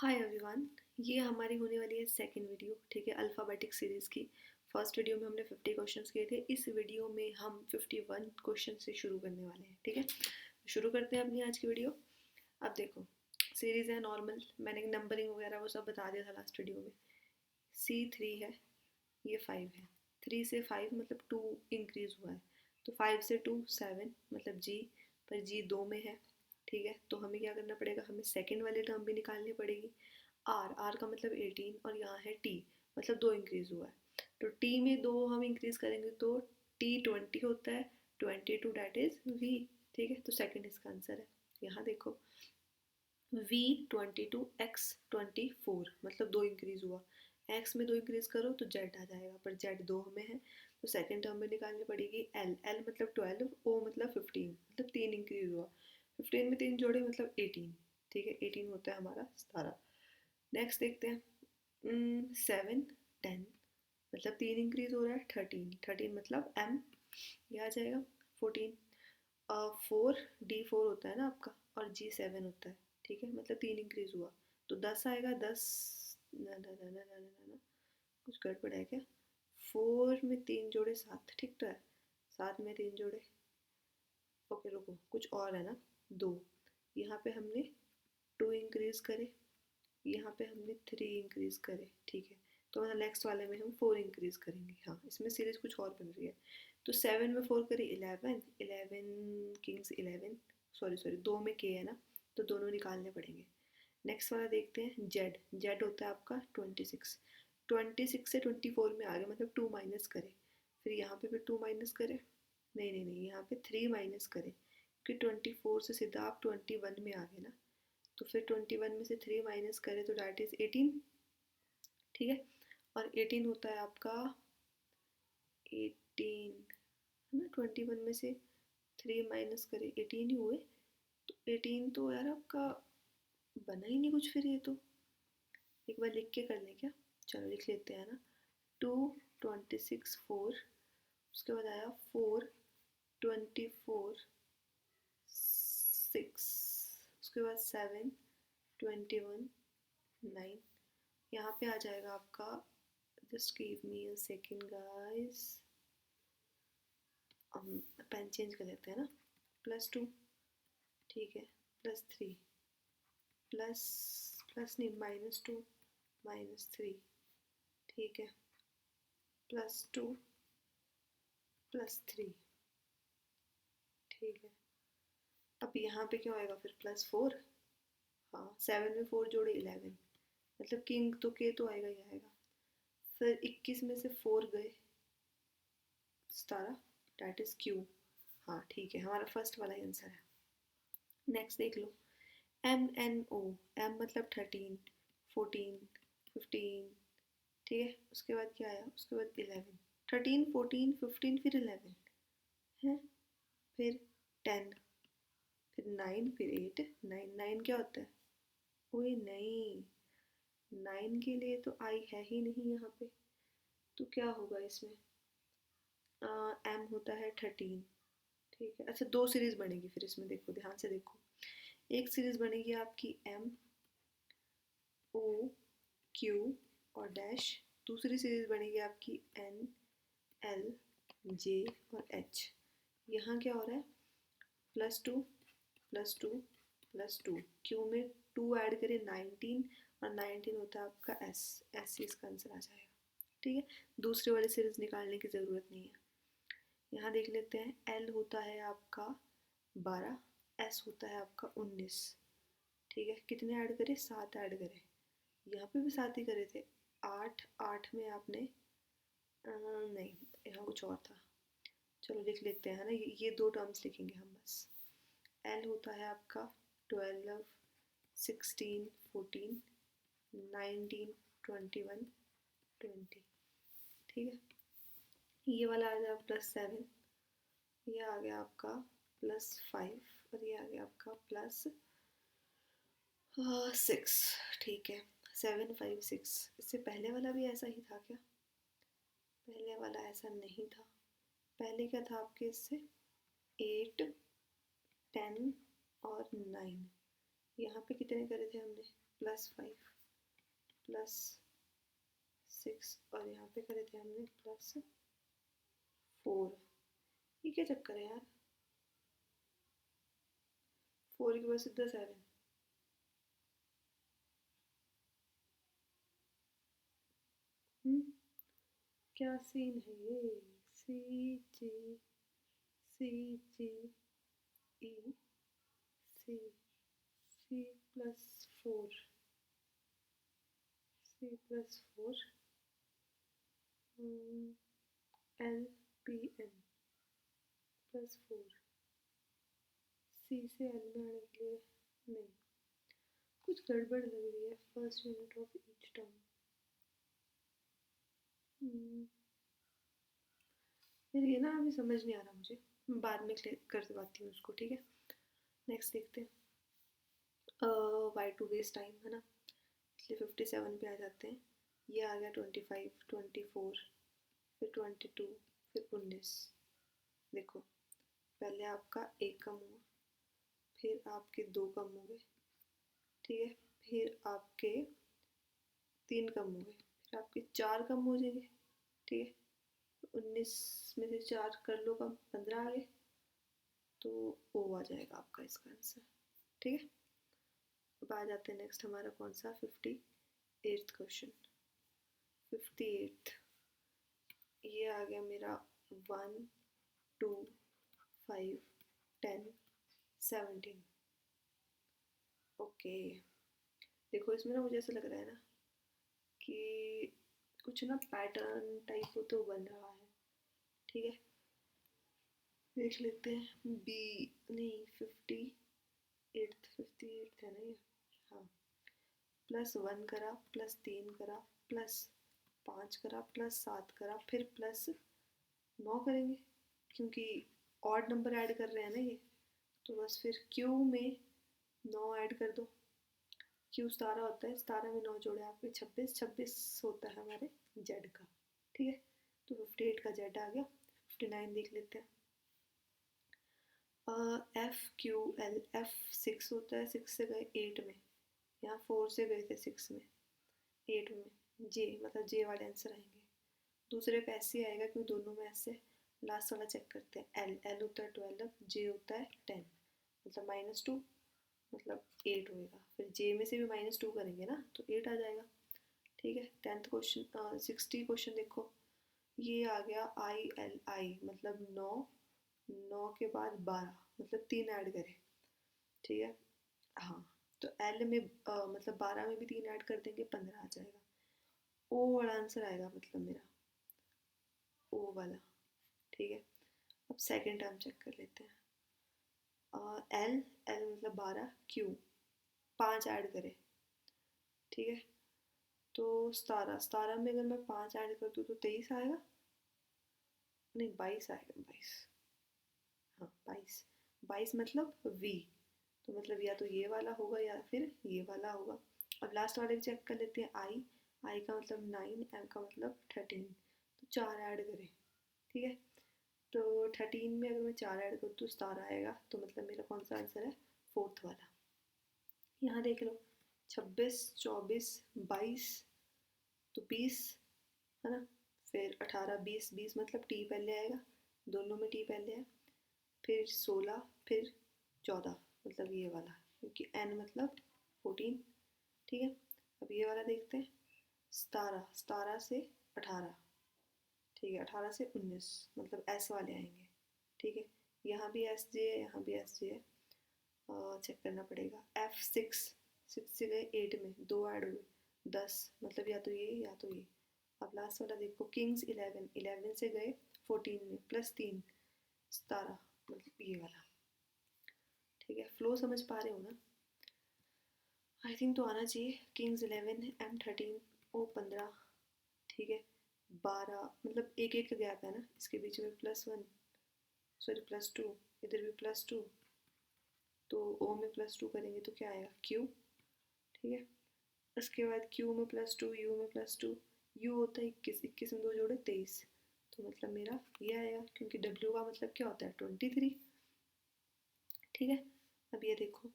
Hi everyone. ये हमारी होने वाली है सेकंड वीडियो, ठीक है, अल्फ़ाबेटिक सीरीज़ की। फर्स्ट वीडियो में हमने 50 क्वेश्चंस किए थे। इस वीडियो में हम 51 क्वेश्चन से शुरू करने वाले हैं, ठीक है। शुरू करते हैं अपनी आज की वीडियो। अब देखो, सीरीज़ है नॉर्मल, मैंने नंबरिंग वगैरह वो सब बता दिया था लास्ट वीडियो में। C3 है, ये 5 है। 3 से 5 मतलब 2 इंक्रीज़ हुआ है, तो 5 से 2 7 मतलब G, पर G 2 में है, ठीक है। तो हमें क्या करना पड़ेगा, हमें सेकंड वाली टर्म भी निकालनी पड़ेगी। R का मतलब 18 और यहाँ है T मतलब 2 इंक्रीज़ हुआ है, तो T में 2 हम इंक्रीज़ करेंगे तो T 20 होता है, 22 डैट इज़ V, ठीक है। तो सेकंड इसका आंसर है। यहाँ देखो, V 22 X 24 मतलब 2 इंक्रीज़ हुआ। X में 2 इंक्रीज़ करो तो Z आ जाएगा, पर Z 2 में है, तो सेकंड टर्म में निकालनी पड़ेगी L मतलब 12, O मतलब 15 मतलब 3 इंक्रीज़ हुआ। 15 में 3 जोड़े मतलब 18, ठीक है। 18 होता है हमारा 17। नेक्स्ट देखते हैं 7 10 मतलब 3 इंक्रीज़ हो रहा है 13, 13 मतलब M, ये आ जाएगा 14। 4 D 4 होता है ना आपका, और G 7 होता है, ठीक है, मतलब 3 इंक्रीज हुआ, तो 10 आएगा। 10 ना ना ना ना ना ना ना, कुछ गड़बड़ है क्या। 4 में 3 जोड़े 7, ठीक तो है। 7 में 3 जोड़े, ओके रुको, कुछ और है ना। 2, यहाँ पे हमने 2 इंक्रीज करे, यहाँ पे हमने 3 इंक्रीज करे, ठीक है। तो मतलब नेक्स्ट वाले में हम 4 इंक्रीज करेंगे। हाँ, इसमें सीरीज कुछ और बन रही है। तो 7 में 4 करी 11, 11 किंग्स 11, सॉरी सॉरी 2 में के है ना, तो दोनों निकालने पड़ेंगे। नेक्स्ट वाला देखते हैं जेड। जेड होता है आपका 26, 26 से 24 में आ गए मतलब 2 माइनस करे, फिर यहाँ पे भी 2 माइनस करे, नहीं नहीं नहीं, यहाँ पे 3 माइनस करे, क्योंकि 24 से सीधा आप 21 में आ गए ना, तो फिर 21 में से 3 माइनस करें तो डैट इज़ 18, ठीक है। और 18 होता है आपका 18 है ना, 21 में से 3 माइनस करें 18 ही हुए, तो 18 तो यार आपका बना ही नहीं कुछ, फिर ये तो एक बार लिख के कर लें क्या। चलो लिख लेते हैं ना। 2 26 4, उसके बाद आया 4 24 6, उसके बाद 7 21 9, यहाँ पे आ जाएगा आपका, just give me a second guys, हम पेन चेंज कर लेते हैं ना। +2, ठीक है, +3 प्लस, प्लस नहीं -2 -3, ठीक है, +2 +3, ठीक है। अब यहाँ पे क्या होएगा फिर, +4, हाँ 7 में 4 जोड़े 11 मतलब किंग तो के तो आएगा ही आएगा। फिर 21 में से 4 गए 17, डैट इज क्यू। हाँ ठीक है, हमारा फर्स्ट वाला आंसर है। नेक्स्ट देख लो, MNO, M मतलब 13 14 15, ठीक है। उसके बाद क्या आया, उसके बाद 11, 13 14 15 फिर 11 है, फिर 10, फिर 9, फिर 8, 9 9 क्या होता है, ओए नहीं, 9 के लिए तो आई है ही नहीं यहाँ पे, तो क्या होगा इसमें, M होता है 13, ठीक है। अच्छा, 2 सीरीज बनेगी फिर इसमें, देखो ध्यान से देखो। एक सीरीज बनेगी आपकी M O Q और डैश, दूसरी सीरीज बनेगी आपकी N L J और H। यहाँ क्या हो रहा है, +2 +2 +2, Q में 2 ऐड करें 19, और 19 होता है आपका S, S ही इसका आंसर आ जाएगा, ठीक है। दूसरे वाली सीरीज निकालने की ज़रूरत नहीं है। यहाँ देख लेते हैं, L होता है आपका 12, S होता है आपका 19, ठीक है। कितने ऐड करें, 7 ऐड करें, यहाँ पे भी 7 ही करे थे। 8 8 में आपने नहीं, यहाँ कुछ और था, चलो लिख लेते हैं ना, ये 2 टर्म्स लिखेंगे हम बस। L होता है आपका 12 16 14 19 21 20, ठीक है। ये वाला आ गया +7, ये आ गया आपका +5, और ये आ गया आपका +6, ठीक है। 7 5 6, इससे पहले वाला भी ऐसा ही था क्या, पहले वाला ऐसा नहीं था। पहले क्या था आपके इससे, 8 10 और 9, यहाँ पे कितने करे थे हमने, +5, +6 और यहाँ पे करे थे हमने +4। ये क्या चक्कर है यार, 4 के बाद सीधा 7। क्या सीन है ये, C G C C+4 C+4 LPN +4 C से L में आने के लिए नहीं, कुछ गड़बड़ लग रही है। First unit of each term, फिर ये ना अभी समझ नहीं आ रहा मुझे, बाद में कर पाती हूँ उसको, ठीक है। नेक्स्ट देखते हैं, वाई टू वेस्ट टाइम है ना, इसलिए 57 पे आ जाते हैं। ये आ गया 25, 24, फिर 22, फिर 19। देखो पहले आपका 1 कम हुआ, फिर आपके 2 कम हो गए, ठीक है, फिर आपके 3 कम हो गए, फिर आपके 4 कम हो जाएंगे, ठीक है। 19 में से 4 कर लो कम, 15 आ गए, तो ओ आ जाएगा आपका इसका आंसर, ठीक है। अब आ जाते हैं नेक्स्ट हमारा कौन सा, 58th क्वेश्चन। 58th, ये आ गया मेरा 1 2 5 10 17। ओके, देखो इसमें ना मुझे ऐसा लग रहा है ना कि कुछ ना पैटर्न टाइप तो बन रहा है, ठीक है। देख लेते हैं, बी नहीं 58 है ना ये, हाँ। +1 करा, +3 करा, +5 करा, +7 करा, फिर +9 करेंगे, क्योंकि ऑड नंबर ऐड कर रहे हैं ना ये, तो बस फिर क्यू में 9 ऐड कर दो। क्यू 17 होता है, 17 में 9 जोड़े आपके 26, 26 होता है हमारे जेड का, ठीक है। तो 58 का जेड आ गया। 59 देख लेते हैं, FQL, F 6 होता है, 6 से गए 8 में, यहाँ 4 से गए थे 6 में, 8 में जे, मतलब जे वाले आंसर आएंगे। दूसरे पे ऐसे आएगा क्योंकि दोनों में ऐसे। लास्ट वाला चेक करते हैं, L होता है 12, जे होता है 10, मतलब -2, मतलब 8 होएगा। फिर जे में से भी -2 करेंगे ना, तो 8 आ जाएगा, ठीक है। 10th क्वेश्चन, 60 क्वेश्चन देखो, ये आ गया ILI, मतलब 9, 9 के बाद 12, मतलब 3 ऐड करें, ठीक है। हाँ, तो L में मतलब 12 में भी 3 ऐड कर देंगे, 15 आ जाएगा। ओ वाला आंसर आएगा, मतलब मेरा ओ वाला, ठीक है। अब सेकेंड टर्म चेक कर लेते हैं, L मतलब 12, Q 5 ऐड करें, ठीक है। तो 17, 17 में अगर मैं 5 ऐड कर दूँ तो 23 आएगा, नहीं 22 आएगा, 22, हाँ 22, 22 मतलब V, तो मतलब या तो ये वाला होगा या फिर ये वाला होगा। अब लास्ट वाले चेक कर लेते हैं, I का मतलब 9, M का मतलब 13, तो 4 ऐड करें, ठीक है। तो 13 में अगर मैं 4 ऐड करूँ तो 17 आएगा, तो मतलब मेरा कौन सा आंसर है, 4th वाला। यहाँ देख लो, 26, 24, 22, तो 20 है ना, फिर 18, 20, 20 मतलब टी पहले आएगा, दोनों में टी पहले है, फिर 16, फिर 14, मतलब ये वाला, क्योंकि n मतलब 14, ठीक है। अब ये वाला देखते हैं, 17, 17 से 18, ठीक है, 18 से 19, मतलब S वाले आएंगे, ठीक है। यहाँ भी एस जे है, यहाँ भी एस जे है, चेक करना पड़ेगा। F6, 6 से गए 8 में, 2 ऐड हुए, 10, मतलब या तो ये या तो ये। अब लास्ट वाला देखो, किंग्स 11, 11 से गए 14 में, +3, 17, मतलब ये वाला, ठीक है। फ्लो समझ पा रहे हो ना, आई थिंक तो आना चाहिए। किंग्स 11, M13, O15, ठीक है। 12, मतलब एक एक का गैप है ना, इसके बीच में +1, सॉरी +2, इधर भी +2, तो O में +2 करेंगे तो क्या आएगा, Q, ठीक है। उसके बाद Q में +2, U में +2, U होता है 21, 21 में 2 जोड़े 23, तो मतलब मेरा ये आएगा, क्योंकि W का मतलब क्या होता है, 23, ठीक है। अब ये देखो,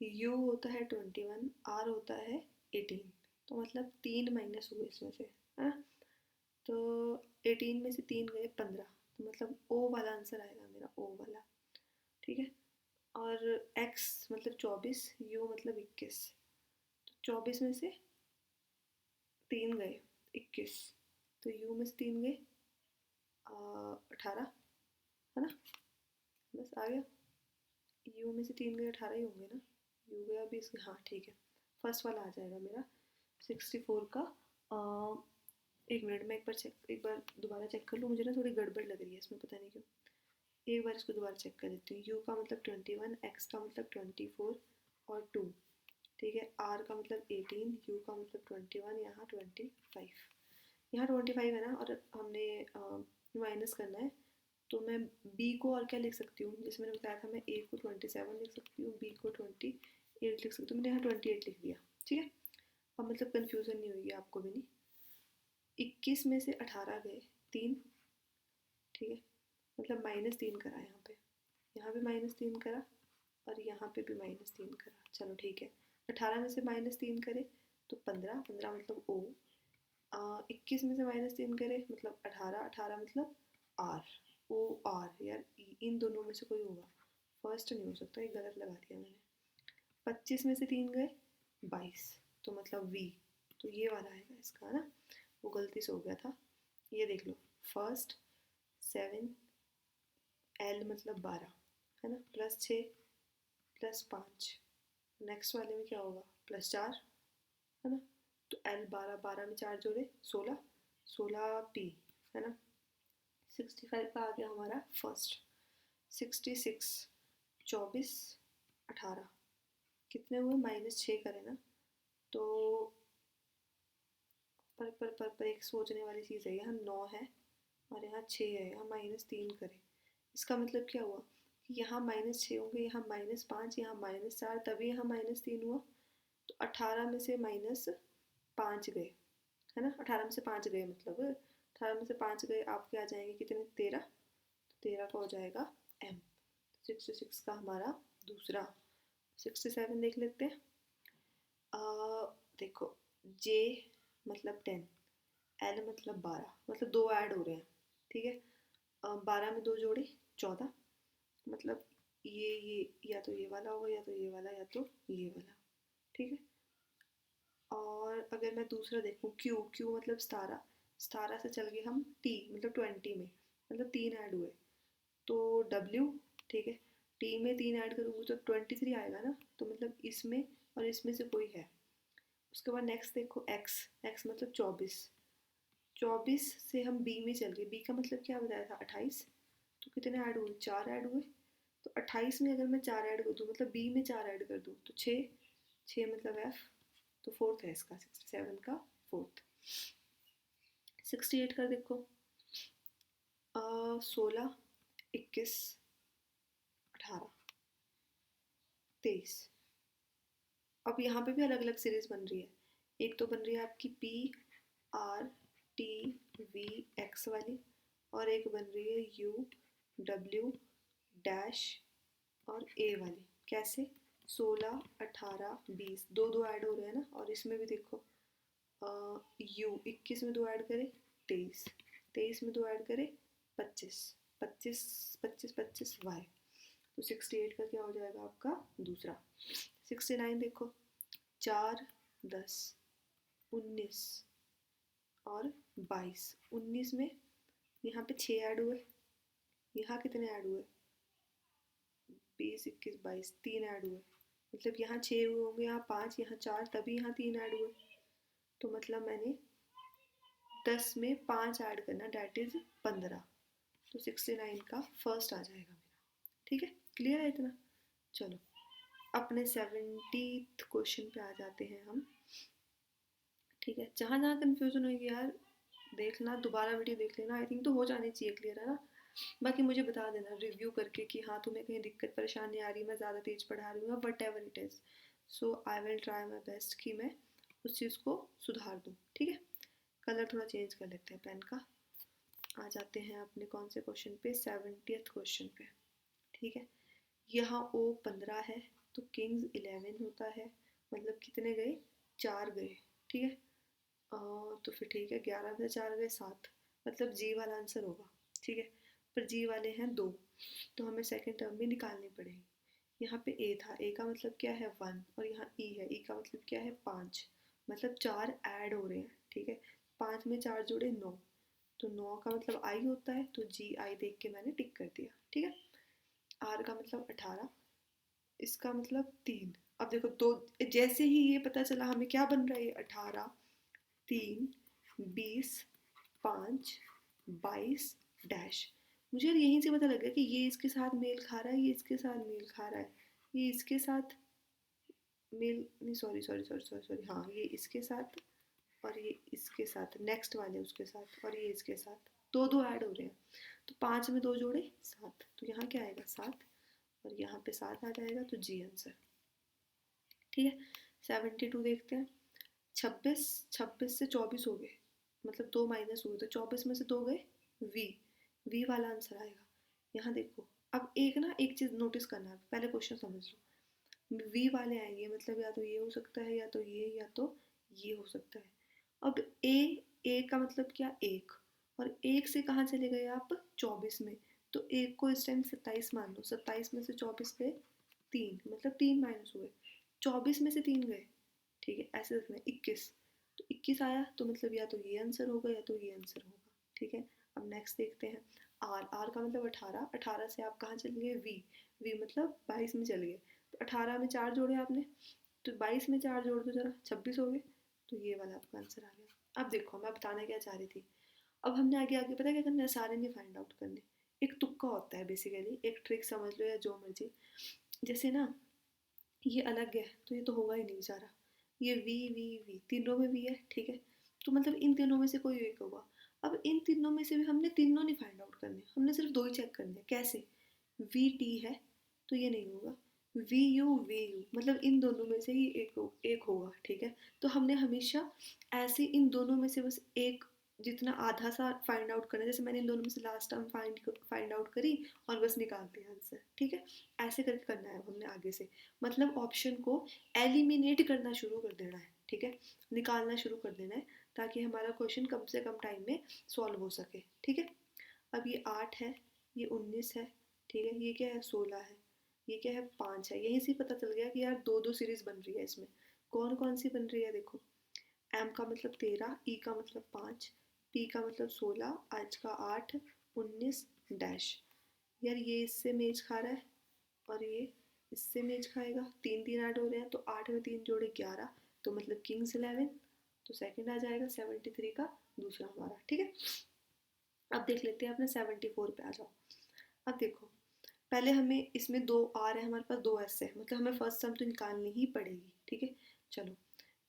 U होता है 21, R होता है 18, तो मतलब 3 माइनस हुए इसमें से, है ना। तो 18 में से 3 गए 15, तो मतलब ओ वाला आंसर आएगा मेरा, ओ वाला। ठीक है। और x मतलब 24, u मतलब 21, तो 24 में से 3 गए 21, तो u में से 3 गए 18, है ना। बस आ गया। u में से 3 गए 18 ही होंगे ना, u गया 20, हाँ ठीक है। फर्स्ट वाला आ जाएगा मेरा 64 का। एक मिनट, मैं एक बार दोबारा चेक कर लूँ, मुझे ना थोड़ी गड़बड़ लग रही है इसमें, पता नहीं क्यों। एक बार इसको दोबारा चेक कर लेती हूँ। u का मतलब 21, x का मतलब 24 और 2, ठीक है। r का मतलब 18, u का मतलब 21, यहाँ 25, यहाँ 25 है ना, और हमने माइनस करना है। तो मैं b को और क्या लिख सकती हूँ, जैसे मैंने बताया था, मैं a को 27 लिख सकती हूँ, b को 28 लिख सकती हूँ, मैंने यहाँ 28 लिख दिया। ठीक है। अब मतलब कन्फ्यूज़न नहीं होगी आपको भी नहीं। 21 में से 18 गए 3, ठीक है, मतलब -3 करा यहाँ पे -3 करा, और यहाँ पे भी -3 करा। चलो ठीक है। 18 में से -3 करे तो 15, 15 मतलब ओ। 21 में से -3 करे मतलब 18, 18 मतलब आर, ओ आर, यार इन दोनों में से कोई होगा, फर्स्ट नहीं हो सकता, ये गलत लगा दिया मैंने। 25 में से 3 गए 22, तो मतलब वी, तो ये वाला आएगा इसका, है ना। वो गलती से हो गया था। ये देख लो, फर्स्ट 7, एल मतलब 12, है ना, +6 +5, नेक्स्ट वाले में क्या होगा +4, है ना। तो एल 12, 12 में 4 जोड़े 16, 16 पी, है ना। 65 का आ गया हमारा फर्स्ट। 66, 24, 18, कितने हुए -6 करें ना, तो पर एक सोचने वाली चीज़ है, यहाँ 9 है और यहाँ 6 है, यहाँ -3 करें, इसका मतलब क्या हुआ कि यहाँ -6 होंगे, यहाँ -5, यहाँ -4, तभी यहाँ -3 हुआ। तो 18 में से -5 गए, है ना, 18 में से 5 गए, मतलब 18 में से 5 गए, आपके आ जाएंगे कितने 13, तो 13 का हो जाएगा m। 66 का हमारा दूसरा। 67 देख लेते हैं। देखो, j मतलब 10, एल मतलब 12, मतलब 2 ऐड हो रहे हैं, ठीक है। 12 में 2 जोड़े 14, मतलब ये या तो ये वाला होगा, या तो ये वाला, या तो ये वाला, ठीक है। और अगर मैं दूसरा देखूँ, क्यू, क्यू मतलब 17, 17 से चल गए हम टी मतलब 20 में, मतलब 3 ऐड हुए, तो डब्ल्यू, ठीक है। टी में 3 ऐड करूँगी तो 23 आएगा ना, तो मतलब इसमें और इसमें से कोई है। उसके बाद नेक्स्ट देखो, एक्स, एक्स मतलब 24, 24 से हम बी में चल गए, बी का मतलब क्या बताया था 28, तो कितने ऐड हुए 4 ऐड हुए, तो 28 में अगर मैं 4 ऐड कर दूँ, मतलब बी में 4 ऐड कर दूँ तो 6, 6 मतलब एफ, तो फोर्थ है इसका 67 का फोर्थ। 68 का देखो, 16, 21, 18, 23। अब यहाँ पे भी अलग अलग सीरीज बन रही है। एक तो बन रही है आपकी P R T V x वाली, और एक बन रही है यू डब्ल्यू डैश और ए वाली। कैसे, 16, 18, 20, दो दो ऐड हो रहे हैं ना, और इसमें भी देखो, यू 21 में 2 ऐड करे 23, 23 में 2 ऐड करे 25, 25, 25, 25 वाई, तो 68 का क्या हो जाएगा आपका दूसरा। 69 देखो, 4, 10, 19 और 22, 19 में यहाँ पे 6 ऐड हुए, यहाँ कितने ऐड हुए 20, 21, 22, 3 ऐड हुए, मतलब यहाँ 6 हुए होंगे, यहाँ 5, यहाँ 4, तभी यहाँ 3 ऐड हुए, तो मतलब मैंने 10 में 5 ऐड करना, डैट इज 15, तो 69 का फर्स्ट आ जाएगा मेरा। ठीक है, क्लियर है इतना। चलो अपने 70th क्वेश्चन पे आ जाते हैं हम। ठीक है, जहाँ जहाँ कन्फ्यूजन होगी यार देखना, दोबारा वीडियो देख लेना, आई थिंक तो हो जानी चाहिए क्लियर, है ना। बाकी मुझे बता देना रिव्यू करके कि हाँ तुम्हें कहीं दिक्कत परेशानी आ रही है, मैं ज़्यादा तेज पढ़ा रही हूँ, what ever it is, so I will try my best कि मैं उस चीज़ को सुधार दूँ। ठीक है, कलर थोड़ा चेंज कर लेते हैं पेन का। आ जाते हैं अपने कौन से क्वेश्चन पे, 70th क्वेश्चन पे। ठीक है, यहाँ ओ 15 है तो किंग्स 11 होता है, मतलब कितने गए 4 गए। ठीक है। तो फिर ठीक है, 11 में से 4 गए 7, मतलब जी वाला आंसर होगा। ठीक है, पर जी वाले हैं 2, तो हमें सेकेंड टर्म भी निकालनी पड़ेगी। यहाँ पे ए था, ए का मतलब क्या है 1, और यहाँ ई है, ई का मतलब क्या है 5, मतलब 4 ऐड हो रहे हैं। ठीक है, 5 में 4 जोड़े 9, तो 9 का मतलब आई होता है, तो जी आई देख के मैंने टिक कर दिया। ठीक है, आर का मतलब 18, इसका मतलब 3। अब देखो दो, जैसे ही ये पता चला हमें क्या बन रहा है, 18, 3, 20, 5, 22 डैश। मुझे यहीं से पता लग गया कि ये इसके साथ मेल खा रहा है, ये इसके साथ मेल खा रहा है, ये इसके साथ मेल नहीं, sorry sorry sorry sorry sorry, हाँ ये इसके साथ और ये इसके साथ, नेक्स्ट वाले उसके साथ, और ये इसके साथ, दो दो ऐड हो रहे हैं। तो 5 में 2 जोड़े 7, तो यहाँ क्या आएगा 7, और यहाँ पे 7 आ जाएगा, तो जी आंसर। ठीक है, 72 देखते हैं। 26 से 24 हो गए, मतलब 2 माइनस हुए, तो 24 में से 2 गए वी, वी वाला आंसर आएगा। यहाँ देखो, अब एक ना एक चीज़ नोटिस करना है, पहले क्वेश्चन समझ लो। वी वाले आएंगे मतलब या तो ये हो सकता है, या तो या तो ये हो सकता है। अब ए का मतलब क्या, एक, और एक से कहाँ चले गए आप 24 में, तो एक को इस टाइम 27 मान लो, 27 में से 24 गए 3, मतलब 3 माइनस हुए, 24 में से 3 गए। ठीक है, ऐसे रखना है 21, तो 21 आया, तो मतलब या तो ये आंसर होगा या तो ये आंसर होगा। ठीक है, अब नेक्स्ट देखते हैं। आर, आर का मतलब 18, 18 से आप कहाँ चल गए वी, वी मतलब 22 में चल गए, तो 18 में 4 जोड़े आपने, तो 22 में 4 जोड़ दो जरा, 26 हो गए, तो ये वाला आपका आंसर आ गया। अब देखो मैं बताना क्या चाह रही थी, अब हमने आगे आगे पता क्या करना है, सारे नहीं फाइंड आउट करने, एक तुक्का होता है बेसिकली, एक ट्रिक समझ लो या जो मर्जी। जैसे ना ये अलग है, तो ये तो होगा ही नहीं बेचारा, ये वी वी वी तीनों में वी है। ठीक है, तो मतलब इन तीनों में से कोई एक होगा। अब इन तीनों में से भी हमने तीनों नहीं फाइंड आउट करने, हमने सिर्फ 2 ही चेक करने हैं। कैसे, वी टी है, तो ये नहीं होगा, वी यू मतलब इन दोनों में से ही एक होगा। ठीक है, तो हमने हमेशा ऐसे इन दोनों में से बस एक, जितना आधा सा फाइंड आउट करना है। जैसे मैंने इन दोनों में से लास्ट टाइम फाइंड आउट करी और बस निकाल दिया आंसर। ठीक है, ऐसे करके करना है हमने आगे से, मतलब ऑप्शन को एलिमिनेट करना शुरू कर देना है। ठीक है, निकालना शुरू कर देना है, ताकि हमारा क्वेश्चन कम से कम टाइम में सॉल्व हो सके। ठीक है, अब ये 8 है, ये 19 है, ठीक है, ये क्या है 16 है, ये क्या है 5 है। यहीं से पता चल गया कि यार दो दो सीरीज बन रही है इसमें। कौन कौन सी बन रही है देखो, एम का मतलब 13, ई का मतलब 5, पी का मतलब 16, आज का 8, 19 डैश। यार ये इससे मेज खा रहा है, और ये इससे मेज खाएगा, तीन तीन ऐड हो रहे हैं, तो 8 में 3 जोड़े 11, तो मतलब किंग्स 11, तो सेकंड आ जाएगा 73 का दूसरा हमारा। ठीक है, अब देख लेते हैं अपने 74 पे आ जाओ। अब देखो, पहले हमें इसमें 2 आर है, हमारे पास 2 एस है, मतलब हमें फर्स्ट सम तो निकालनी ही पड़ेगी। ठीक है, चलो,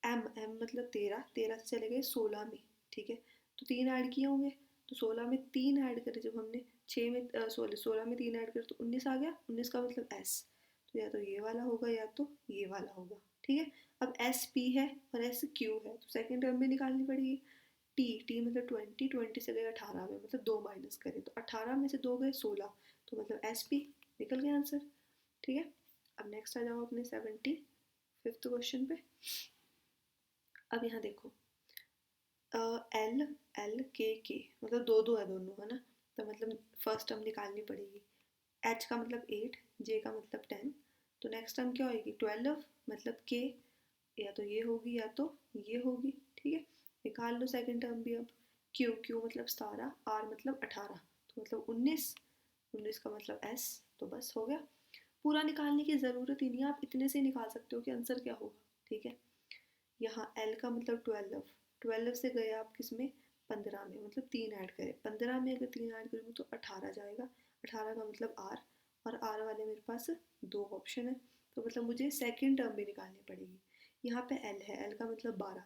एम, एम मतलब 13, 13 से चले गए 16 में। ठीक है, तो 3 ऐड किए होंगे, तो 16 में 3 ऐड करे जब हमने, 6 में 16 में 3 ऐड करे तो 19 आ गया, 19 का मतलब एस, तो या तो ये वाला होगा या तो ये वाला होगा। ठीक है, अब एस पी है और एस क्यू है, तो सेकेंड टर्म में निकालनी पड़ेगी। टी, टी मतलब 20, 20 से गए 18 में, मतलब 2 माइनस करें, तो 18 में से 2 गए 16, तो मतलब एस पी, निकल गया आंसर। ठीक है, अब नेक्स्ट आ जाओ अपने 75th क्वेश्चन पे। अब यहाँ देखो, एल, एल के मतलब दो दो है दोनों, है ना, तो मतलब फर्स्ट टर्म निकालनी पड़ेगी। एच का मतलब 8, जे का मतलब 10, तो नेक्स्ट टर्म क्या होगी 12, मतलब के, या तो ये होगी या तो ये होगी। ठीक है, निकाल लो सेकंड टर्म भी। अब क्यू, क्यू मतलब 17, आर मतलब 18, तो मतलब 19, 19 का मतलब एस, तो बस हो गया। पूरा निकालने की ज़रूरत ही नहीं, आप इतने से निकाल सकते हो कि आंसर क्या होगा। ठीक है, यहाँ एल का मतलब 12, 12 से गए आप किस में 15 में, मतलब 3 ऐड करें, 15 में अगर 3 ऐड करूँगी तो 18 जाएगा, 18 का मतलब आर, और आर वाले मेरे पास 2 ऑप्शन है, तो मतलब मुझे सेकेंड टर्म भी निकालनी पड़ेगी। यहाँ पे एल है, एल का मतलब 12।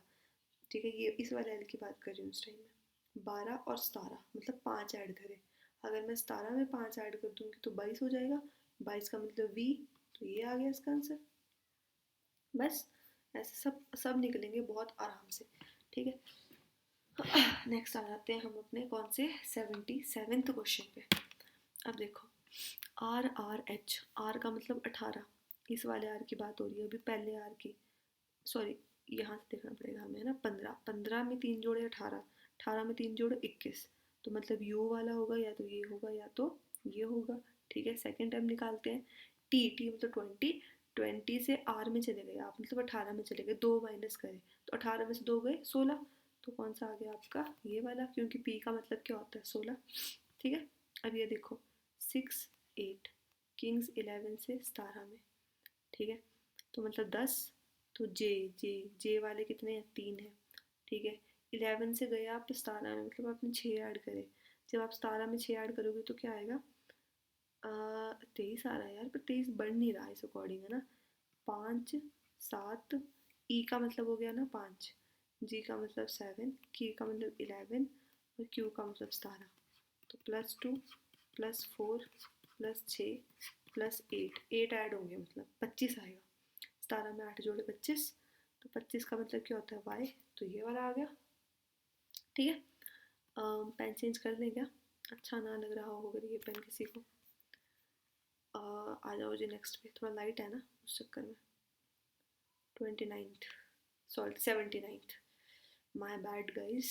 ठीक है, ये इस वाले एल की बात कर रही हूँ इस टाइम में, 12 और 17 मतलब 5 ऐड करें, अगर मैं 17 में 5 ऐड कर दूँगी तो 22 हो जाएगा, 22 का मतलब वी, तो ये आ गया इसका आंसर। बस ऐसे सब सब निकलेंगे बहुत आराम से। ठीक है, नेक्स्ट आ जाते हैं हम अपने कौन से 77th क्वेश्चन पे। अब देखो, आर, आर एच, आर का मतलब 18, इस वाले आर की बात हो रही है अभी, पहले आर की, सॉरी यहाँ से देखना पड़ेगा हमें, है ना। 15, 15 में 3 जोड़े 18, 18 में 3 जोड़े 21, तो मतलब यू वाला होगा या तो ये होगा या तो ये होगा, ठीक है। सेकेंड टर्म निकालते हैं। टी, टी मतलब 20, 20 से आर में चले गए आप, मतलब 18 में चले गए, 2 माइनस करें तो 18 में से 2 गए 16, तो कौन सा आ गया आपका, ये वाला, क्योंकि पी का मतलब क्या होता है 16, ठीक है। अब ये देखो 6, 8, किंग्स 11 से 17 में, ठीक है, तो मतलब 10, तो जे, जे, जे वाले कितने हैं, 3 है, ठीक है। 11 से गए आप 17 में, मतलब आपने 6 ऐड करे, जब आप 17 में 6 ऐड करोगे तो क्या आएगा, 23 आ रहा है यार, पर 23 बढ़ नहीं रहा इस अकॉर्डिंग, है ना। 5, 7, ई का मतलब हो गया ना 5, जी का मतलब 7, के का मतलब 11 और क्यू का मतलब 17, तो +2 +4 +6 +8, 8 ऐड होंगे मतलब 25 आएगा। 17 में 8 जोड़े 25, तो 25 का मतलब क्या होता है वाई, तो ये वाला आ गया, ठीक है। पेन चेंज कर दें क्या, अच्छा ना लग रहा हो अगर ये पेन किसी को। आ जाओ जी नेक्स्ट पे, थोड़ा लाइट है ना उस चक्कर में। 29th, sorry 79th, my bad guys.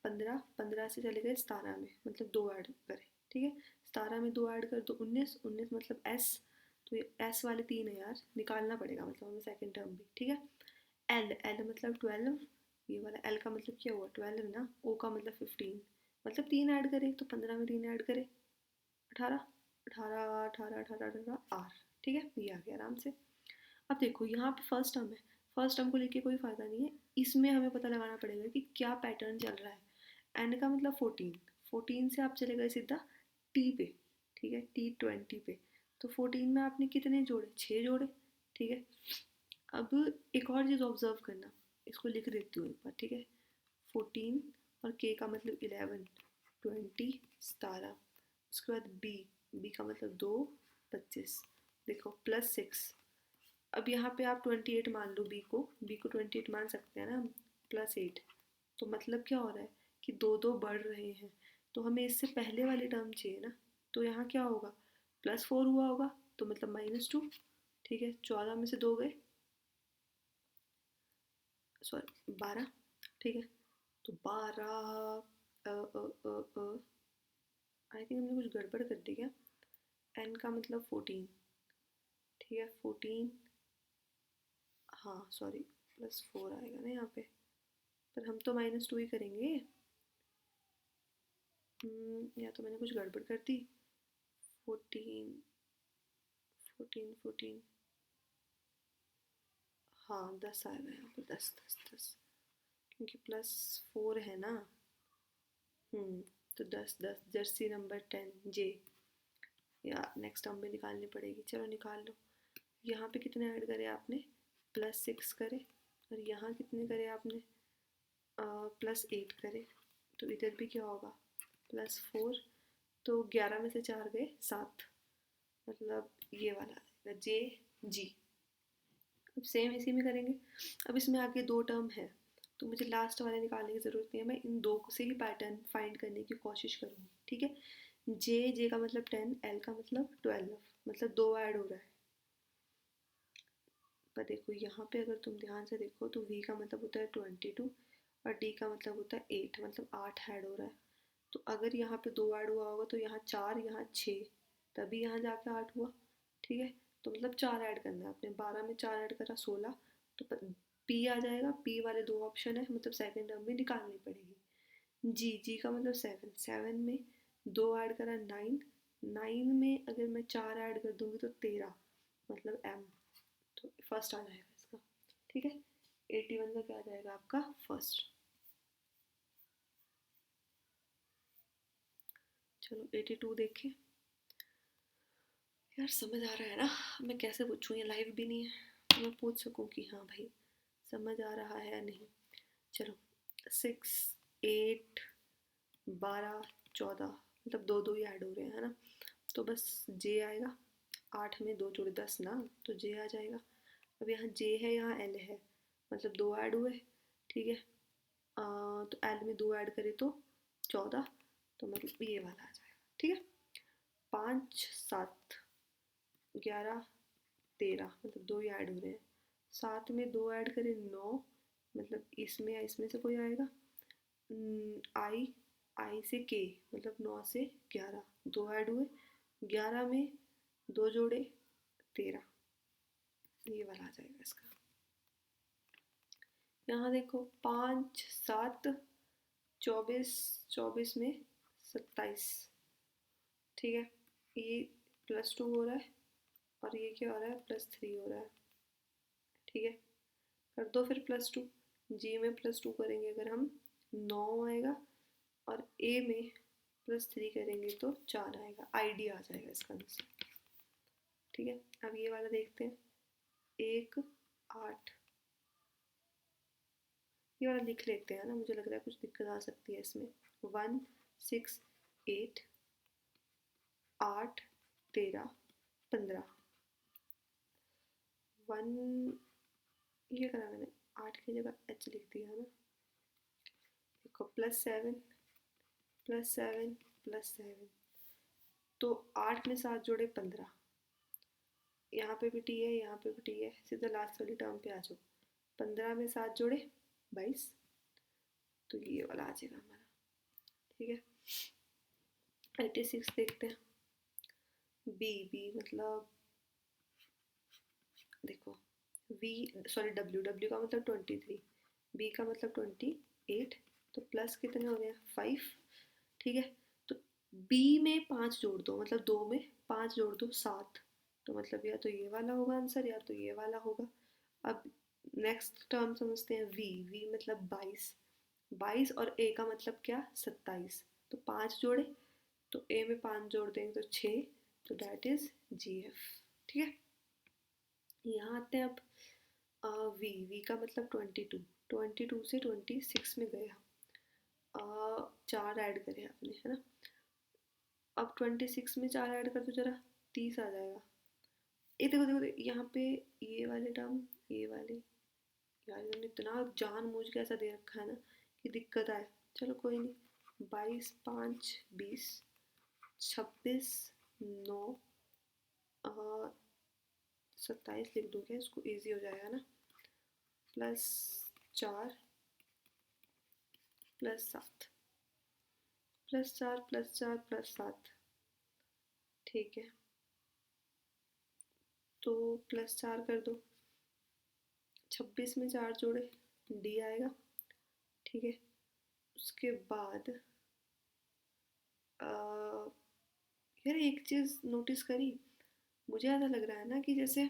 15, 15 से चले गए 17 में, मतलब 2 ऐड करें, ठीक है। 17 में 2 ऐड कर तो 19, 19 मतलब एस, तो ये एस वाले 3 है यार, निकालना पड़ेगा मतलब हमें सेकेंड टर्म भी, ठीक है। एल, एल मतलब 12, ये वाला एल का मतलब क्या हुआ 12 ना, ओ का मतलब 15, मतलब 3 ऐड करें तो 15 में 3 ऐड करें 18, 18 18 18 18 आर, ठीक है, ये आ गया आराम से। अब देखो यहाँ पे फर्स्ट टर्म है, फर्स्ट टर्म को लेके कोई फ़ायदा नहीं है, इसमें हमें पता लगाना पड़ेगा कि क्या पैटर्न चल रहा है। एन का मतलब 14, 14 से आप चले गए सीधा टी पे, ठीक है, टी 20 पे, तो 14 में आपने कितने जोड़े, 6 जोड़े, ठीक है। अब एक और चीज़ ऑब्जर्व करना, इसको लिख देती हूँ एक बार, ठीक है। 14 और के का मतलब 11, 20, 17, उसके बाद बी, बी का मतलब 2, 25, देखो +6, अब यहाँ पे आप 28 मान लो, बी को 28 मान सकते हैं ना, +8, तो मतलब क्या हो रहा है कि दो दो बढ़ रहे हैं, तो हमें इससे पहले वाली टर्म चाहिए ना, तो यहाँ क्या होगा, +4 हुआ होगा, तो मतलब -2, ठीक है। 14 में से 2 गए, सॉरी 12, ठीक है, तो 12, आई थिंक हमने कुछ गड़बड़ कर दी क्या, एन का मतलब 14, ठीक है, 14, हाँ सॉरी +4 आएगा ना यहाँ पे, पर हम तो -2 ही करेंगे। या तो मैंने कुछ गड़बड़ कर दी, 14, 14, 14, हाँ 10 आएगा यहाँ पे, 10 10 10, क्योंकि +4 है ना। तो 10 10, जर्सी नंबर 10 जे, या नेक्स्ट टर्म भी निकालनी पड़ेगी, चलो निकाल लो। यहाँ पे कितने ऐड करे आपने, +6 करे, और यहाँ कितने करे आपने, +8 करे, तो इधर भी क्या होगा, +4, तो 11 में से 4 गए 7, मतलब ये वाला आएगा जे, जी। अब सेम इसी में करेंगे। अब इसमें आगे 2 टर्म है, तो मुझे लास्ट वाले निकालने की ज़रूरत नहीं है, मैं इन 2 से ही पैटर्न फाइंड करने की कोशिश करूँगी, ठीक है। जे, जे का मतलब 10, एल का मतलब 12, मतलब 2 ऐड हो रहा है, पर देखो यहाँ पे अगर तुम ध्यान से देखो तो वी का मतलब होता है 22 और डी का मतलब होता है 8, मतलब 8 ऐड हो रहा है, तो अगर यहाँ पे 2 ऐड हुआ होगा तो यहाँ 4, यहाँ 6, तभी यहाँ जाके 8 हुआ, ठीक है। तो मतलब 4 ऐड करना है आपने, 12 में 4 ऐड करा 16, तो पी आ जाएगा, पी वाले 2 ऑप्शन है, मतलब सेकेंड टर्म भी निकालनी पड़ेगी। जी, जी का मतलब 7, 7 में 2 ऐड करा 9, 9 में अगर मैं 4 ऐड कर दूंगी तो 13, मतलब एम, तो फर्स्ट आ जाएगा इसका, ठीक है। 81 का क्या आ जाएगा आपका फर्स्ट। चलो 82 देखें, यार समझ आ रहा है ना, मैं कैसे पूछूं, ये लाइव भी नहीं है, तो मैं पूछ सकूं कि हाँ भाई समझ आ रहा है या नहीं। चलो 6, 8, 12, 14, मतलब 2 2 ही ऐड हो रहे हैं, है ना, तो बस जे आएगा, 8 में 2 जोड़े 10 ना, तो जे आ जाएगा। अब यहाँ जे है, यहाँ एल है, मतलब 2 ऐड हुए, ठीक है। तो एल में 2 ऐड करें तो 14, तो मतलब ये वाला आ जाएगा, ठीक है। 5, 7, 11, 13, मतलब 2 ही ऐड हो रहे हैं, 7 में 2 ऐड करें 9, मतलब इसमें या इसमें से कोई आएगा। आई, आई से के मतलब 9 से 11, 2 ऐड हुए, 11 में 2 जोड़े 13, ये वाला आ जाएगा इसका। यहाँ देखो 5 7 24, 24 में 27, ठीक है। ये +2 हो रहा है और ये क्या हो रहा है, +3 हो रहा है, ठीक है। कर दो फिर +2, जी में +2 करेंगे अगर हम 9 आएगा, और ए में +3 करेंगे तो 4 आएगा, आईडी आ जाएगा इसका आंसर, ठीक है। अब ये वाला देखते हैं, 1 8, ये वाला लिख लेते हैं ना, मुझे लग रहा है कुछ दिक्कत आ सकती है इसमें। 1 6 8 8 13 15, 1, ये करा मैंने, 8 की जगह h लिख दिया ना। देखो +7 +7 +7, तो 8 में 7 जोड़े 15, यहाँ पे भी टी है, यहाँ पे भी टी है, सीधा लास्ट वाली टर्म पे आ जाओ। 15 में 7 जोड़े 22, तो ये वाला आ जाएगा हमारा, ठीक है। 86 देखते हैं। बी, बी मतलब देखो वी, सॉरी डब्ल्यू, डब्ल्यू का मतलब 23, बी का मतलब 28, तो प्लस कितने हो गया 5, ठीक है। तो बी में 5 जोड़ दो, मतलब 2 में 5 जोड़ दो 7, तो मतलब या तो ये वाला होगा आंसर या तो ये वाला होगा। अब नेक्स्ट टर्म समझते हैं, वी, वी मतलब 22, 22 और ए का मतलब क्या 27, तो 5 जोड़े, तो ए में 5 जोड़ देंगे तो 6, तो डैट इज जी एफ, ठीक है। यहाँ आते हैं अब वी, वी का मतलब 22, 22 से 26 में गए हम, 4 ऐड करें आपने, है ना। अब 26 में 4 ऐड कर दो जरा, 30 आ जाएगा। ये देखो देखो देखो, यहाँ पे ये वाले टर्म, ये वाले, यार इन्होंने इतना जानबूझ के ऐसा दे रखा है ना कि दिक्कत आए, चलो कोई नहीं। 22 5 20, 26 9, 27 लिख दो क्या, इसको ईजी हो जाएगा ना। +4 +7, +4 +4 +7, ठीक है। तो +4 कर दो, 26 में 4 जोड़े डी आएगा, ठीक है। उसके बाद यार एक चीज़ नोटिस करी, मुझे ऐसा लग रहा है ना कि जैसे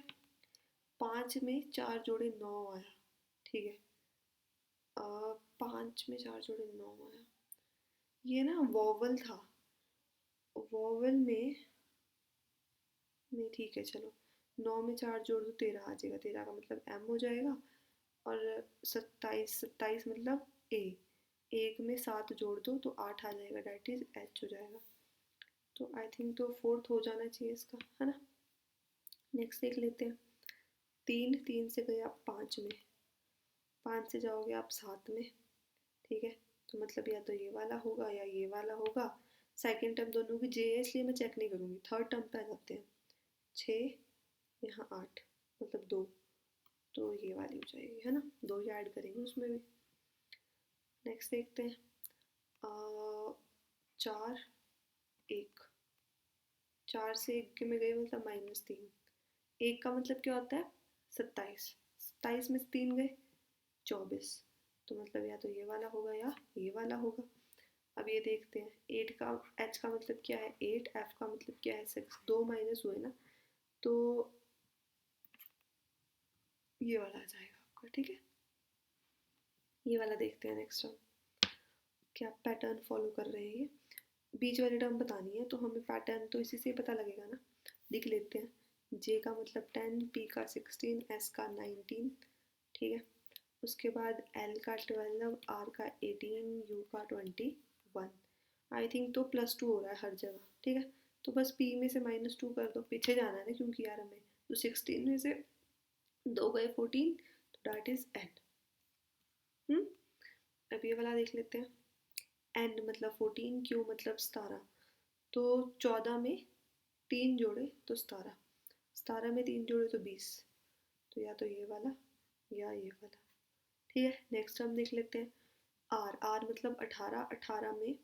5 में 4 जोड़े 9 आया, ठीक है। 5 में 4 जोड़े 9 आया, ये ना वॉवल था, वॉवल में नहीं, ठीक है चलो, 9 में 4 जोड़ दो 13 आ जाएगा, 13 का मतलब एम हो जाएगा, और 27, 27 मतलब ए, एक में 7 जोड़ दो तो 8 आ जाएगा, डैट इज एच हो जाएगा। तो आई थिंक तो 4th हो जाना चाहिए इसका, है ना। नेक्स्ट देख लेते हैं, 3, 3 से गए आप 5 में, 5 से जाओगे आप 7 में, ठीक है। तो मतलब या तो ये वाला होगा या ये वाला होगा। सेकेंड टर्म दोनों की जे है इसलिए मैं चेक नहीं करूँगी, थर्ड टर्म पे आ जाते हैं। 6, यहाँ 8 मतलब 2, तो ये वाली हो जाएगी, है ना, 2 ही ऐड करेंगे उसमें भी। नेक्स्ट देखते हैं, 4 1, 4 से 1 के में गए मतलब -3, 1 का मतलब क्या होता है 27, 27 में 3 गए 24, तो मतलब या तो ये वाला होगा या ये वाला होगा। अब ये देखते हैं, 8 का h का मतलब क्या है 8, f का मतलब क्या है 6, 2 माइनस हुए ना, तो ये वाला आ जाएगा आपका, ठीक है। ये वाला देखते हैं नेक्स्ट टर्म, क्या पैटर्न फॉलो कर रहे हैं ये, बीच वाली टर्म बतानी है तो हमें पैटर्न तो इसी से पता लगेगा ना। लिख लेते हैं, j का मतलब 10, p का 16, s का 19, ठीक है। उसके बाद l का 12, r का 18, u का 21, आई थिंक तो +2 हो रहा है हर जगह, ठीक है। तो बस p में से -2 कर दो, पीछे जाना है ना क्योंकि यार हमें, तो 16 में से 2 गए 14, तो डैट इज n। अब ये वाला देख लेते हैं, n मतलब 14, q मतलब 17, तो 14 में 3 जोड़े तो 17, 17 में 3 जोड़े तो 20, तो या तो ये वाला या ये वाला। ठीक है, नेक्स्ट हम देख लेते हैं आर। आर मतलब 18, 18 में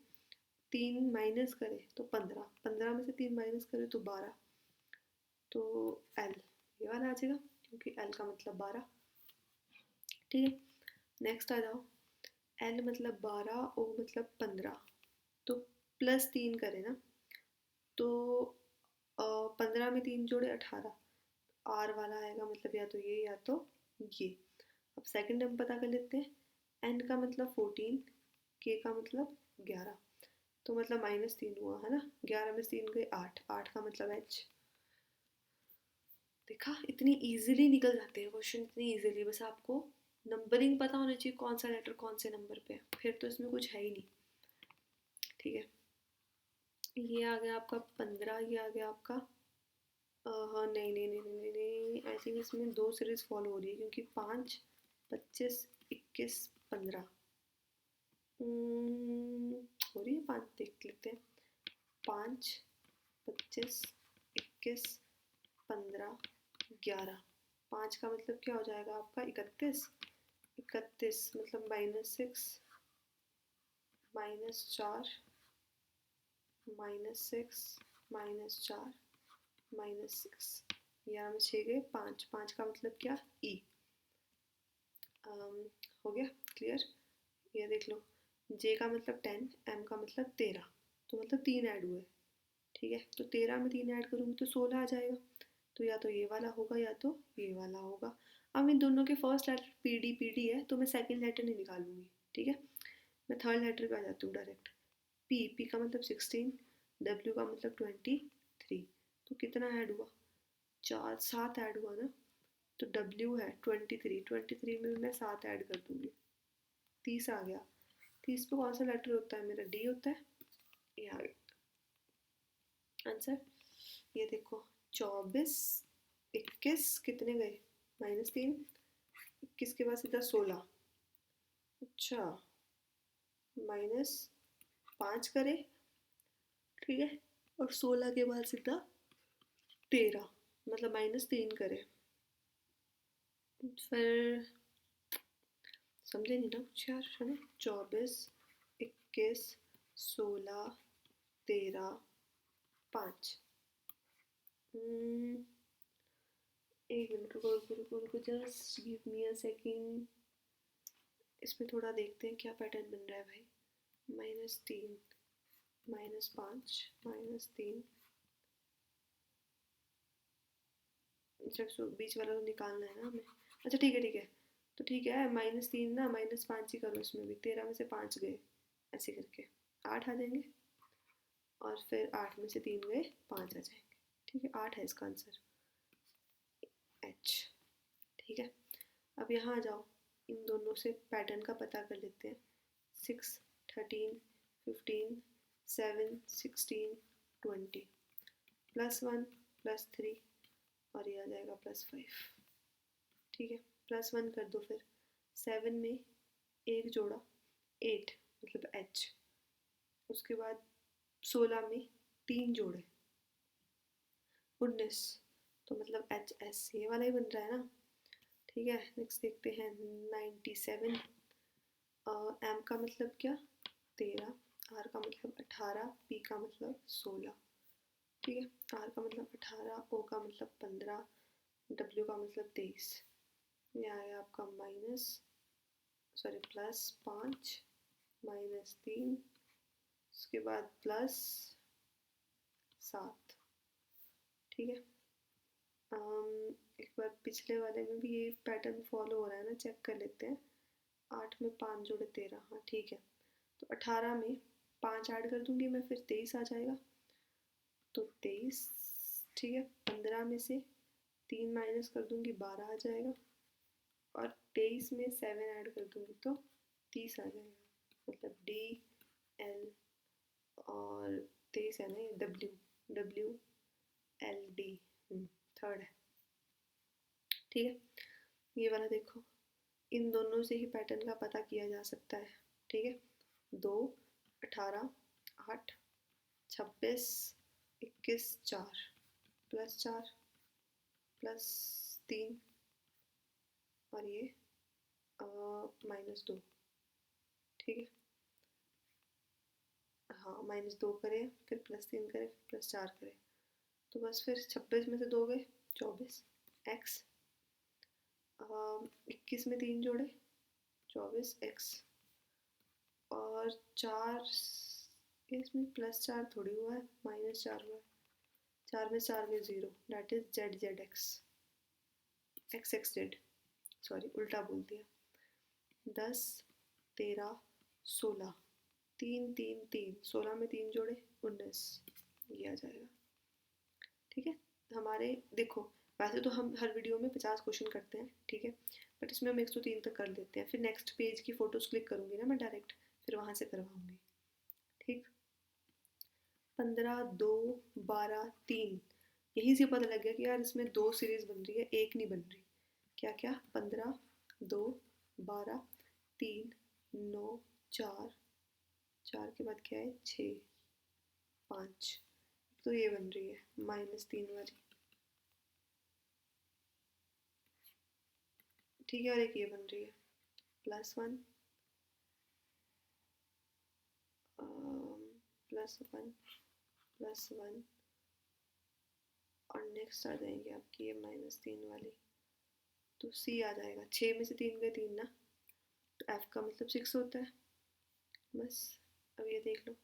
3 माइनस करें तो 15, 15 में से 3 माइनस करें तो 12, तो एल ये वाला आ जाएगा क्योंकि एल का मतलब 12। ठीक है, नेक्स्ट आ जाओ, एल मतलब 12, ओ मतलब 15, तो +3 करें ना, तो 15 में 3 जोड़े 18, आर वाला आएगा मतलब या तो ये या तो ये। अब सेकंड हम पता कर लेते हैं, एन का मतलब 14, के का मतलब 11, तो मतलब -3 हुआ है ना, 11 में 3 गए 8, 8 का मतलब एच। देखा, इतनी इजीली निकल जाते हैं क्वेश्चन, इतनी इजीली, बस आपको नंबरिंग पता होना चाहिए कौन सा लेटर कौन से नंबर पे है, फिर तो इसमें कुछ है ही नहीं। ठीक है, ये आ गया आपका 15, ये आ गया आपका हाँ नहीं नहीं नहीं नहीं नहीं, आई थिंक इसमें 2 सीरीज फॉलो हो रही है क्योंकि 5, 25, 21, 15 हो रही है। 5 देख लेते हैं, 5, 25, 21, 15, 11। 5 का मतलब क्या हो जाएगा आपका 31, 31 मतलब -6, -4, -6, -4, -6, 11 में 6 गए 5, 5 का मतलब क्या ई। हो गया क्लियर। ये देख लो, जे का मतलब 10, एम का मतलब 13, तो मतलब 3 ऐड हुए। ठीक है, तो 13 में 3 ऐड करूँगी तो 16 आ जाएगा, तो या तो ये वाला होगा या तो ये वाला होगा। अब इन दोनों के फर्स्ट लेटर पी डी है, तो मैं सेकंड लेटर नहीं निकालूंगी। ठीक है, मैं थर्ड लेटर पे आ जाती हूँ डायरेक्ट। पी, पी का मतलब 16, डब्ल्यू का मतलब 23, तो कितना ऐड हुआ, 4, 7 ऐड हुआ ना, तो डब्ल्यू है 23, 23 में मैं 7 ऐड कर दूंगी, 30 आ गया। 30 पे कौन सा लेटर होता है मेरा, डी होता है, ये आ गया आंसर। ये देखो 24, 21 कितने गए, -3, 21 के बाद सीधा 16, अच्छा -5 करे। ठीक है, और 16 के बाद सीधा 13, मतलब -3 करे, फिर समझे नहीं ना कुछ यार, है ना। 24, 21, 16, 13, 5। एक मिनट रुको रुको रुको रुको, just give me a second. इसमें थोड़ा देखते हैं क्या पैटर्न बन रहा है भाई। -3, -5, -3, अच्छा बीच वाला तो निकालना है ना हमें। अच्छा ठीक है ठीक है, तो ठीक है -3 ना -5 ही करो, इसमें भी 13 में से 5 गए, ऐसे करके 8 आ जाएंगे, और फिर 8 में से 3 गए 5 आ जाएंगे। ठीक है, 8 है इसका आंसर, एच। ठीक है, अब यहाँ आ जाओ, इन दोनों से पैटर्न का पता कर लेते हैं। 6, 13, 15, 7, 16, 20, +1, +3, और ये आ जाएगा +5। ठीक है, +1 कर दो, फिर 7 में 1 जोड़ा 8 मतलब एच, उसके बाद 16 में 3 जोड़े 19, तो मतलब एच एस, ये वाला ही बन रहा है ना। ठीक है, नेक्स्ट देखते हैं 97, एम का मतलब क्या 13, आर का मतलब 18, पी का मतलब 16। ठीक है, आर का मतलब 18, ओ का मतलब 15, डब्ल्यू का मतलब 23। ये आया आपका +5, -3, उसके बाद +7। ठीक है, एक बार पिछले वाले में भी ये पैटर्न फॉलो हो रहा है ना, चेक कर लेते हैं। 8 में 5 जोड़े 13, हाँ ठीक है, तो 18 में 5 ऐड कर दूंगी मैं, फिर 23 आ जाएगा, तो 23। ठीक है, 15 में से 3 माइनस कर दूंगी 12 आ जाएगा, और 23 में 7 ऐड कर दूंगी तो 30 आ जाएगा, मतलब डी एल, और 23 है ना ये W, W L D, third है। ठीक है, ये वाला देखो, इन दोनों से ही पैटर्न का पता किया जा सकता है। ठीक है, 2, 18, 8, 26, 21, 4, +4, +3, और ये -2, ठीक है। हाँ -2 करें, फिर +3 करें, फिर +4 करें, तो बस फिर 26 में से 2 गए 24 x, 21 में 3 जोड़े 24 x, और 4 इसमें +4 थोड़ी हुआ है, -4 हुआ है, 4 में 4 गए 0, date is z z x x x z, sorry उल्टा बोल दिया। 10 13 16, 3 3 3, 16 में 3 जोड़े 19, ये आ जाएगा, ठीक है। हमारे देखो, वैसे तो हम हर वीडियो में 50 क्वेश्चन करते हैं, ठीक है, बट इसमें हम 103 तक कर लेते हैं, फिर नेक्स्ट पेज की फ़ोटोज़ क्लिक करूँगी ना मैं डायरेक्ट, फिर वहाँ से करवाऊँगी, ठीक। 15 2 12 3, यही से पता लग गया कि यार इसमें 2 सीरीज़ बन रही है, एक नहीं बन रही। क्या क्या? 15 2 12 3 9 4, 4 के बाद क्या है 6 5, तो ये बन रही है -3 वाली, ठीक है, और एक ये बन रही है +1 +1 +1, और नेक्स्ट आ जाएंगे आपकी ये -3 वाली, तो सी आ जाएगा। 6 में से 3 गए 3 ना, तो एफ का मतलब 6 होता है, बस। अब ये देख लो,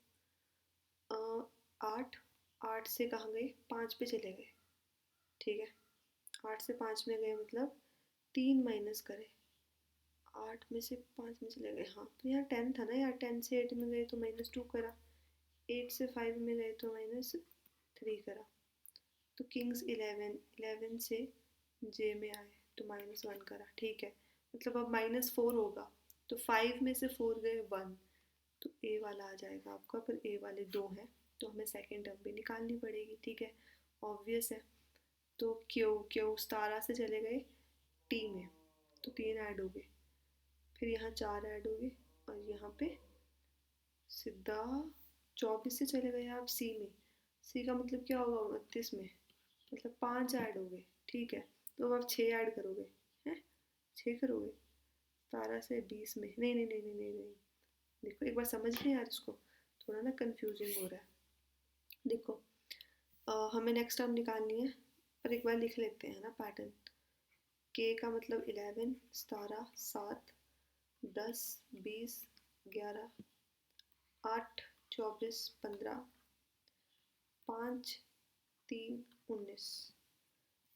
8 8 से कहाँ गए 5 पे चले गए, ठीक है, 8 से 5 में गए मतलब 3 माइनस करे, 8 में से 5 में चले गए, हाँ तो यहाँ 10 था ना यार, 10 से 8 में गए तो -2 करा, 8 से 5 में गए तो -3 करा, तो किंग्स 11 11 से जे में आए तो -1 करा, ठीक है, मतलब अब -4 होगा, तो 5 में से 4 गए 1, तो ए वाला आ जाएगा आपका, पर ए वाले 2 हैं, तो हमें सेकेंड टर्म भी निकालनी पड़ेगी, ठीक है, ऑब्वियस है। तो क्यू क्यू 17 से चले गए टी में, तो 3 ऐड हो गए, फिर यहाँ 4 ऐड हो गए, और यहाँ पे सीधा 24 से चले गए आप सी में, सी का मतलब क्या होगा 29 में, मतलब 5 ऐड हो गए, ठीक है, तो अब आप 6 ऐड करोगे, हैं 6 करोगे 17 से 20 में, नहीं नहीं नहीं नहीं नहीं नहीं, देखो एक बार समझ लें यार इसको, थोड़ा ना कंफ्यूजिंग हो रहा है। देखो हमें नेक्स्ट टर्म निकालनी है, पर एक बार लिख लेते हैं ना पैटर्न, के का मतलब 11 17 7 10 20 11 8 24 15 5 3 19,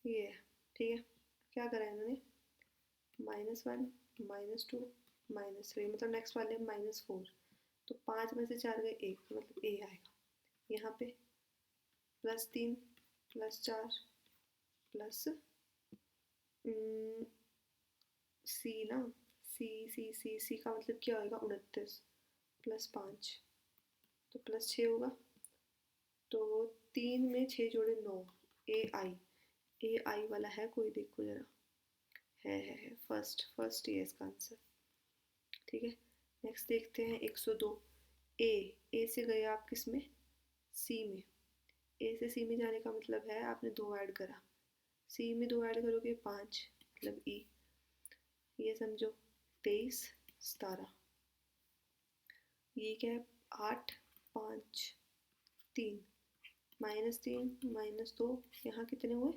ये है, ठीक है। क्या करा है इन्होंने, -1 -2 -3, मतलब नेक्स्ट वाले -4, तो 5 में से 4 गए 1, तो मतलब ए आएगा, यहाँ पे +3 +4 प्लस सी ना, सी का मतलब क्या होगा 29 +5, तो +6 होगा, तो 3 में 6 जोड़े 9, ए आई वाला है कोई, देखो जरा, है फर्स्ट ये इसका आंसर, ठीक है। नेक्स्ट देखते हैं 102, ए से गए आप किस में, सी में, ए से सी में जाने का मतलब है आपने 2 ऐड करा, सी में 2 ऐड करोगे 5, मतलब ई, ये समझो 23 17, ये क्या है 8 5 3, -3 -2, यहाँ कितने हुए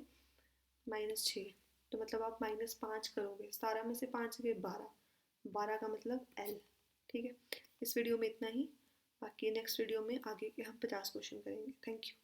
-6, तो मतलब आप -5 करोगे, 17 में से 5 गए 12, 12 का मतलब एल, ठीक है। इस वीडियो में इतना ही, बाकी नेक्स्ट वीडियो में आगे के हम 50 क्वेश्चन करेंगे। Thank you.